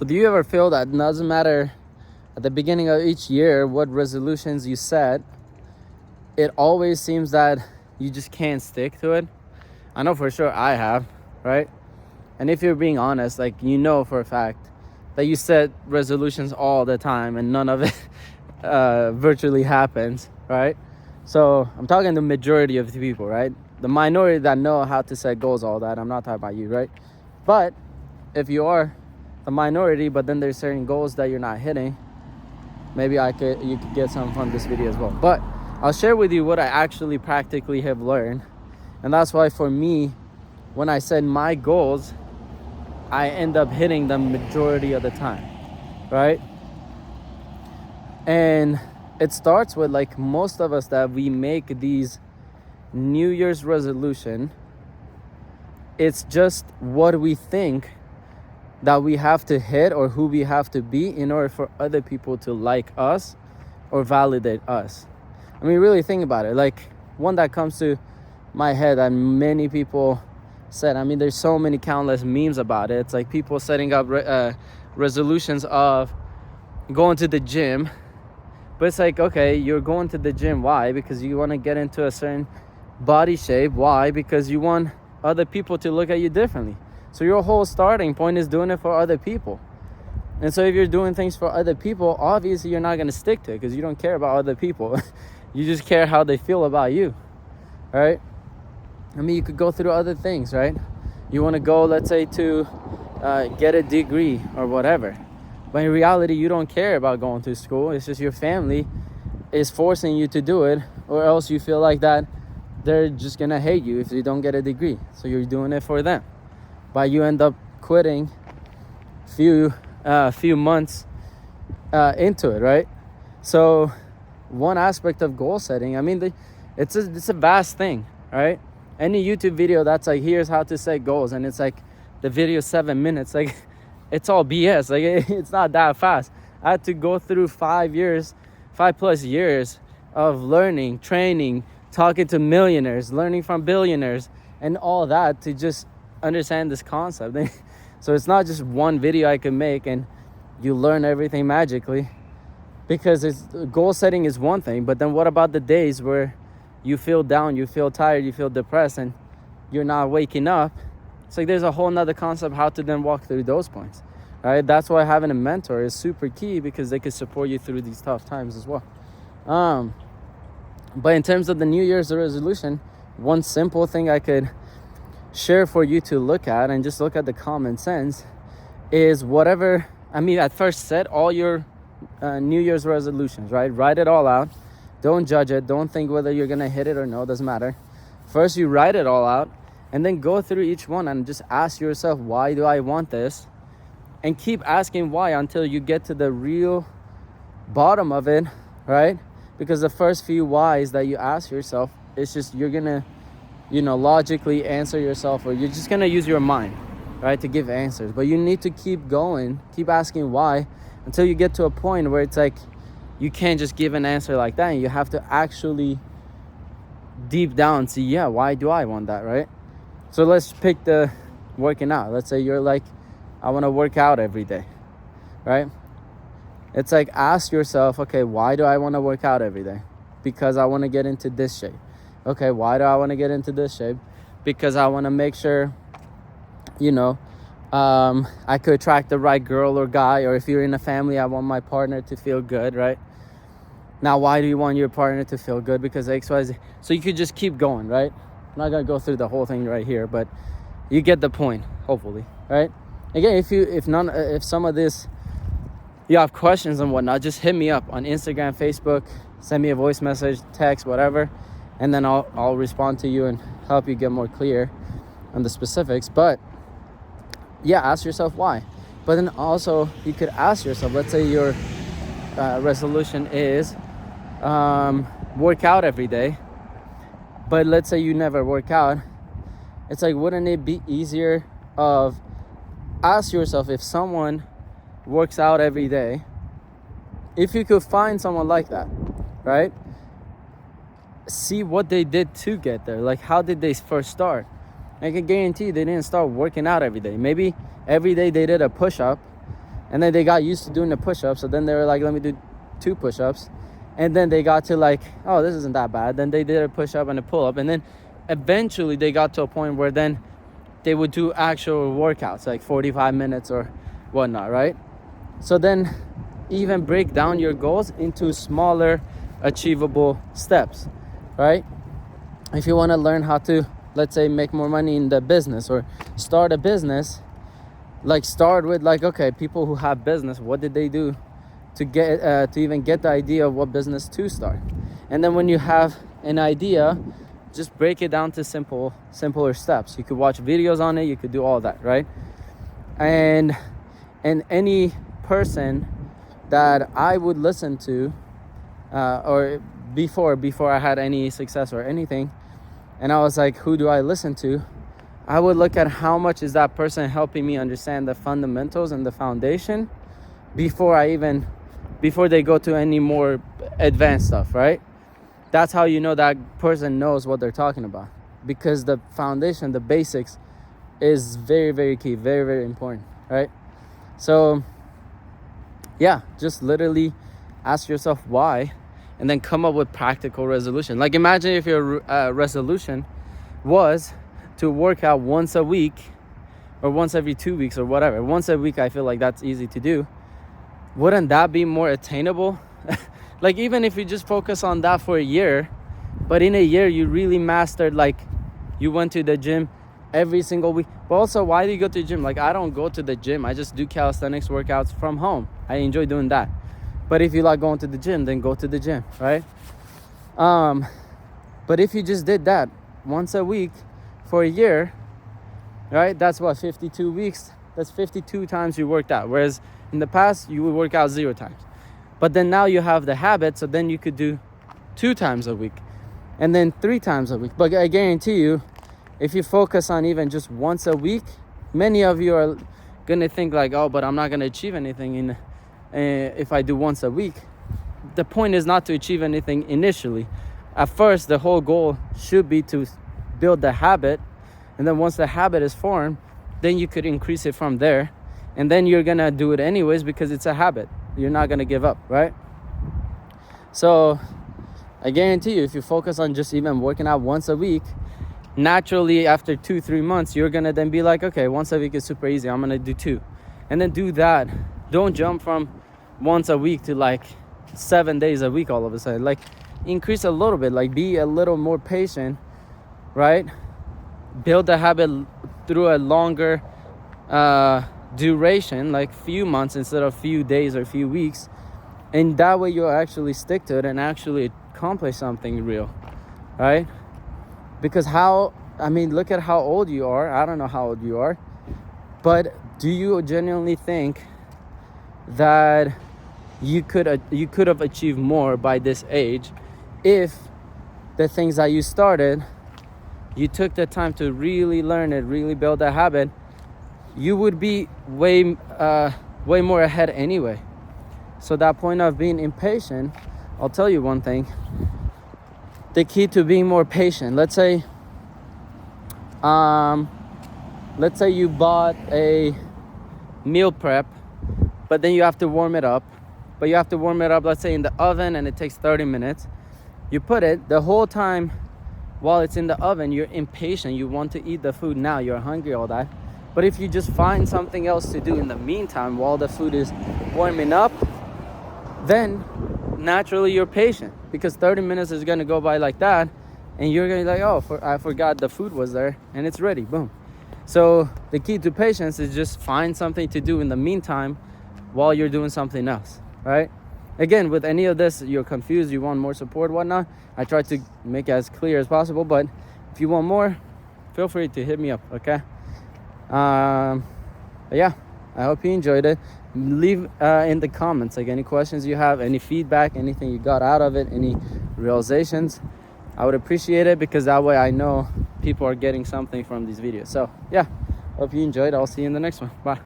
So do you ever feel that it doesn't matter at the beginning of each year what resolutions you set, it always seems that you just can't stick to it? I know for sure I have, right? And if you're being honest, like, you know for a fact that you set resolutions all the time and none of it virtually happens, right? So I'm talking the majority of the people, right? The minority that know how to set goals, all that. I'm not talking about you, right? But if you are the minority, but then there's certain goals that you're not hitting, maybe you could get something from this video as well. But I'll share with you what I actually practically have learned. And that's why for me, when I set my goals, I end up hitting them majority of the time, right? And it starts with, like, most of us that we make these New Year's resolution, it's just what we think that we have to hit or who we have to be in order for other people to like us or validate us. I mean, really think about it. Like, one that comes to my head that many people said, I mean, there's so many countless memes about it. It's like people setting up resolutions of going to the gym. But it's like, okay, you're going to the gym. Why? Because you want to get into a certain body shape. Why? Because you want other people to look at you differently. So your whole starting point is doing it for other people. And so if you're doing things for other people, obviously you're not going to stick to it because you don't care about other people. You just care how they feel about you, right? I mean, you could go through other things, right? You want to go, let's say, to get a degree or whatever. But in reality, you don't care about going to school. It's just your family is forcing you to do it, or else you feel like that they're just going to hate you if you don't get a degree. So you're doing it for them. But you end up quitting few months into it, right? So one aspect of goal setting, I mean, it's a vast thing, right? Any YouTube video that's like, here's how to set goals, and it's like the video 7 minutes, like, it's all BS. Like, it's not that fast. I had to go through 5+ years of learning, training, talking to millionaires, learning from billionaires, and all that to just understand this concept. So it's not just one video I can make and you learn everything magically, because goal setting is one thing, but then what about the days where you feel down, you feel tired, you feel depressed, and you're not waking up? It's like there's a whole nother concept how to then walk through those points, right? That's why having a mentor is super key, because they can support you through these tough times as well. But in terms of the New Year's resolution, one simple thing I could share for you to look at, and just look at the common sense, is whatever, I mean, at first set all your New Year's resolutions, right? Write it all out. Don't judge it. Don't think whether you're going to hit it or no. Doesn't matter. First, you write it all out, and then go through each one and just ask yourself, why do I want this? And keep asking why until you get to the real bottom of it, right? Because the first few whys that you ask yourself, it's just you're going to, logically answer yourself, or you're just going to use your mind, right, to give answers. But you need to keep going, keep asking why, until you get to a point where it's like you can't just give an answer like that, and you have to actually deep down see, yeah, why do I want that, right? So let's pick the working out. Let's say you're like, I want to work out every day, right? It's like, ask yourself, okay, why do I want to work out every day? Because I want to get into this shape. Okay, why do I want to get into this shape? Because I want to make sure, I could attract the right girl or guy, or if you're in a family, I want my partner to feel good, right? Now, why do you want your partner to feel good? Because XYZ. So you could just keep going, right? I'm not going to go through the whole thing right here, but you get the point, hopefully, right? Again, if some of this, you have questions and whatnot, just hit me up on Instagram, Facebook, send me a voice message, text, whatever, and then I'll respond to you and help you get more clear on the specifics. But yeah, ask yourself why. But then also you could ask yourself, let's say your resolution is work out every day, but let's say you never work out. It's like, wouldn't it be easier of ask yourself, if someone works out every day, if you could find someone like that, right? See what they did to get there. Like, how did they first start? I can guarantee they didn't start working out every day. Maybe every day they did a push-up, And then they got used to doing the push-ups. So then they were like, let me do 2 push-ups. And then they got to like, oh, this isn't that bad. Then they did a push-up and a pull-up. And then eventually they got to a point where then they would do actual workouts, like 45 minutes or whatnot, right? So then even break down your goals into smaller, achievable steps, right? If you want to learn how to, let's say, make more money in the business or start a business, like start with like, okay, people who have business, what did they do to get to even get the idea of what business to start? And then when you have an idea, just break it down to simpler steps. You could watch videos on it, you could do all that, right? And any person that I would listen to or before I had any success or anything, and I was like, who do I listen to? I would look at how much is that person helping me understand the fundamentals and the foundation before they go to any more advanced stuff, right? That's how you know that person knows what they're talking about, because the foundation, the basics is very, very key, very, very important, right? So yeah, just literally ask yourself why, and then come up with practical resolution. Like imagine if your resolution was to work out once a week or once every 2 weeks or whatever. Once a week, I feel like that's easy to do. Wouldn't that be more attainable? Like even if you just focus on that for a year, but in a year you really mastered, like you went to the gym every single week. But also, why do you go to the gym? Like I don't go to the gym, I just do calisthenics workouts from home. I enjoy doing that. But if you like going to the gym, then go to the gym, right? But if you just did that once a week for a year, right, that's what, 52 weeks, that's 52 times you worked out. Whereas in the past you would work out 0 times. But then now you have the habit, so then you could do 2 times a week and then 3 times a week. But I guarantee you, if you focus on even just once a week, many of you are gonna think like, oh, but I'm not gonna achieve anything if I do once a week. The point is not to achieve anything initially. At first, the whole goal should be to build the habit, and then once the habit is formed, then you could increase it from there, and then you're gonna do it anyways because it's a habit. You're not gonna give up, right? So I guarantee you, if you focus on just even working out once a week, naturally after 2-3 months you're gonna then be like, okay, once a week is super easy, I'm gonna do 2, and then do that. Don't jump from once a week to like 7 days a week all of a sudden. Like increase a little bit, like be a little more patient, right? Build the habit through a longer duration, like few months instead of few days or few weeks, and that way you'll actually stick to it and actually accomplish something real, right? Because look at how old you are. I don't know how old you are, but do you genuinely think that you could have achieved more by this age if the things that you started, you took the time to really learn it, really build a habit? You would be way more ahead anyway. So that point of being impatient, I'll tell you one thing. The key to being more patient, let's say you bought a meal prep, but then you have to warm it up. But you have to warm it up, let's say in the oven, and it takes 30 minutes. You put it the whole time while it's in the oven, you're impatient. You want to eat the food now, you're hungry, all that. But if you just find something else to do in the meantime while the food is warming up, then naturally you're patient, because 30 minutes is going to go by like that, and you're going to be like, oh, I forgot the food was there, and it's ready, boom. So the key to patience is just find something to do in the meantime while you're doing something else, right? Again, with any of this, you're confused, you want more support, whatnot, I try to make it as clear as possible. But if you want more, feel free to hit me up, okay? But yeah, I hope you enjoyed it. Leave in the comments like any questions you have, any feedback, anything you got out of it, any realizations. I would appreciate it, because that way I know people are getting something from these videos. So yeah, hope you enjoyed. I'll see you in the next one. Bye.